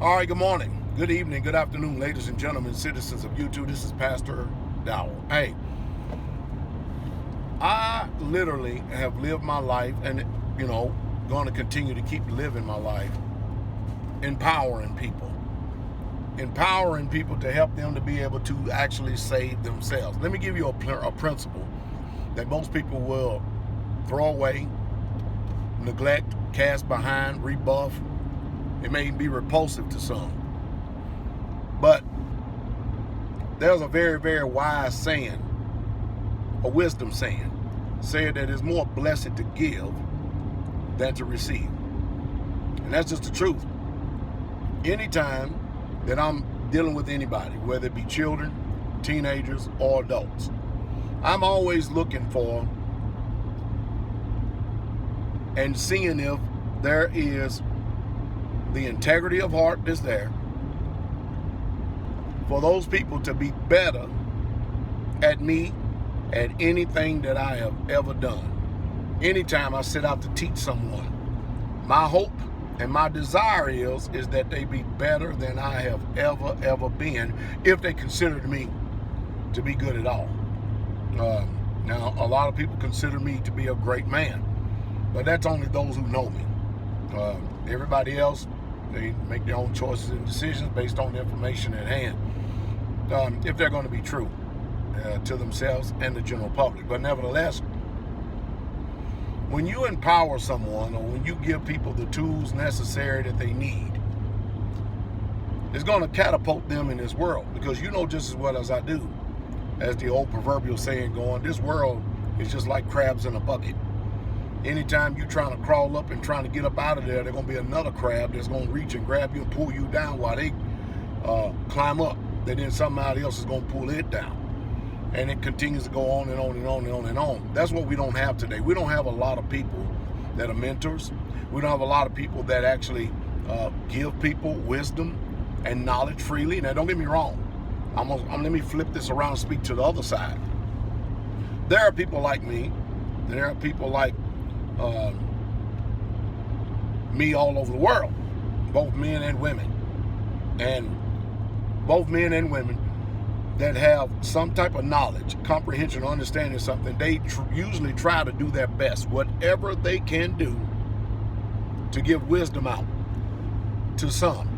All right, good morning, good evening, good afternoon, ladies and gentlemen, citizens of YouTube. This is Pastor Dowell. Hey, I literally have lived my life and, going to continue to keep living my life empowering people to help them to be able to actually save themselves. Let me give you a principle that most people will throw away, neglect, cast behind, rebuff. It may be repulsive to some. But there's a very, very wise saying, a wisdom saying that it's more blessed to give than to receive. And that's just the truth. Anytime that I'm dealing with anybody, whether it be children, teenagers, or adults, I'm always looking for and seeing if there is the integrity of heart that's there for those people to be better at me, at anything that I have ever done. Anytime I set out to teach someone, my hope and my desire is that they be better than I have ever been, if they considered me to be good at all. Now, a lot of people consider me to be a great man, but that's only those who know me. Everybody else, they make their own choices and decisions based on the information at hand, if they're going to be true to themselves and the general public. But nevertheless, when you empower someone, or when you give people the tools necessary that they need, it's going to catapult them in this world. Because you know just as well as I do, as the old proverbial saying going, this world is just like crabs in a bucket. Anytime you're trying to crawl up and trying to get up out of there, there's going to be another crab that's going to reach and grab you and pull you down while they climb up. And then somebody else is going to pull it down. And it continues to go on and on and on and on and on. That's what we don't have today. We don't have a lot of people that are mentors. We don't have a lot of people that actually give people wisdom and knowledge freely. Now, don't get me wrong. Let me flip this around and speak to the other side. There are people like me. There are people like me all over the world, both men and women. And both men and women that have some type of knowledge, comprehension, or understanding of something, they usually try to do their best, whatever they can do, to give wisdom out to some.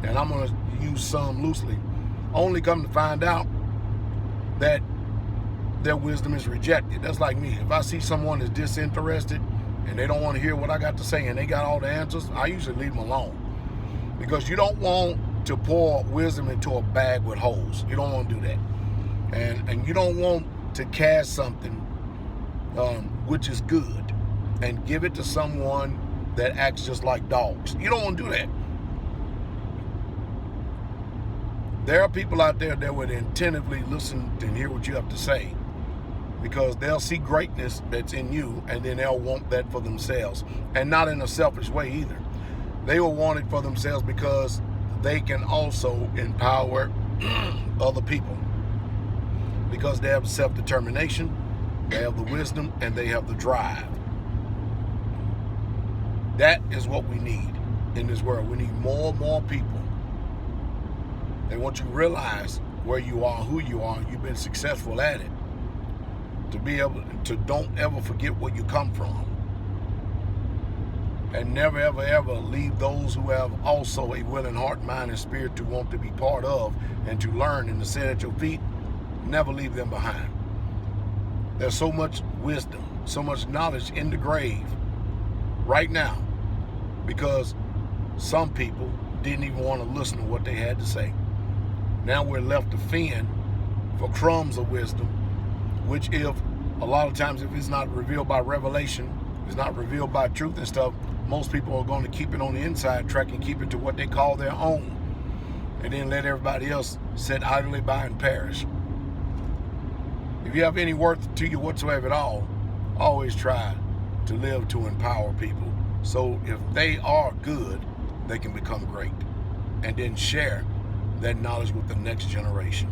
And I'm going to use some loosely. Only come to find out that their wisdom is rejected. That's like me. If I see someone is disinterested and they don't want to hear what I got to say and they got all the answers, I usually leave them alone. Because you don't want to pour wisdom into a bag with holes. You don't want to do that. And you don't want to cast something which is good and give it to someone that acts just like dogs. You don't want to do that. There are people out there that would attentively listen and hear what you have to say, because they'll see greatness that's in you, and then they'll want that for themselves, and not in a selfish way either. They will want it for themselves because they can also empower other people, because they have self-determination, they have the wisdom, and they have the drive. That is what we need in this world. We need more and more people. They want you to realize where you are, who you are, and you've been successful at it. To be able to don't ever forget where you come from. And never, ever, ever leave those who have also a willing heart, mind, and spirit to want to be part of and to learn and to sit at your feet. Never leave them behind. There's so much wisdom, so much knowledge in the grave right now, because some people didn't even want to listen to what they had to say. Now we're left to fend for crumbs of wisdom, which if a lot of times, if it's not revealed by revelation, it's not revealed by truth and stuff, most people are going to keep it on the inside track and keep it to what they call their own, and then let everybody else sit idly by and perish. If you have any worth to you whatsoever at all, always try to live to empower people. So if they are good, they can become great, and then share that knowledge with the next generation.